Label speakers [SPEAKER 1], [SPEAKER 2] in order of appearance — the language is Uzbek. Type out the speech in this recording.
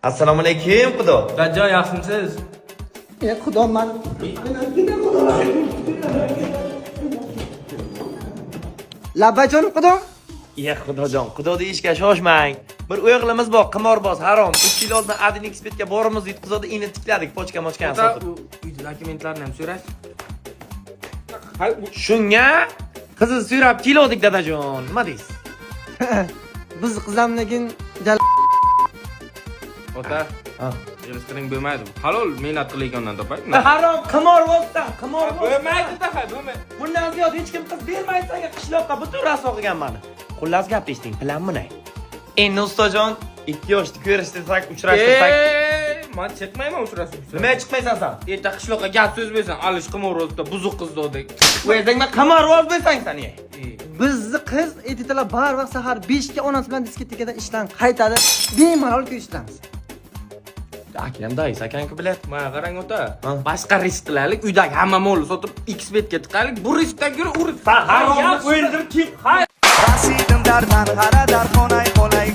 [SPEAKER 1] Assalomu alaykum, xudo.
[SPEAKER 2] Dajjal yaxshimisiz?
[SPEAKER 3] Xudo men Labbajon xudo.
[SPEAKER 1] Xudojon, xudo deyishga shoshmang. Bir o'g'limiz bor, qimorboz, harom. 3 yil oldin Adin Expertga borimiz yutqizadi, ini tikladik, pochka-mochkani sotib.
[SPEAKER 2] Uyda dokumentlarni ham so'rash.
[SPEAKER 1] Shunga qizni so'rab keldik, dadajon. Nima deysiz?
[SPEAKER 3] Biz qizamligin
[SPEAKER 2] Ota, yig'ishtiring bo'lmaydi. Halol mehnat qilayotgandan topay.
[SPEAKER 1] Harom qimorbozdan, qimorboz.
[SPEAKER 2] Bo'lmaydi, bo'lmaydi.
[SPEAKER 1] Bundan ziyod hech kim qiz bermaydi senga qishloqqa butun raso qilgan mani. Xullas gap eshiting, plan buni. Endi ustojon 2 yoshni ko'rishtirsak, uchrashtirsak.
[SPEAKER 2] Men chiqmayman uchrashib.
[SPEAKER 1] Nima chiqmaysan sen?
[SPEAKER 2] Erta qishloqqa gap so'z bersan, alish qimorozda buzuq qizdodek.
[SPEAKER 1] O'zingga qimorboz bo'lsang sen.
[SPEAKER 3] bizni qiz ertalar barvaqt sahar 5 ga onasi bilan diskotekadan ishdan qaytadi. Bemalol ko'rishamiz.
[SPEAKER 1] Akam dayis, akang-ku bilet.
[SPEAKER 2] Mana qarang ota. Boshqa risklarlik uydagi hamma molni sotib Xbetga tiqaylik. Bu riskdan ko'ra u risk.
[SPEAKER 1] Harom o'ldir kim?
[SPEAKER 4] Rasidim dardan qara darxonay qolay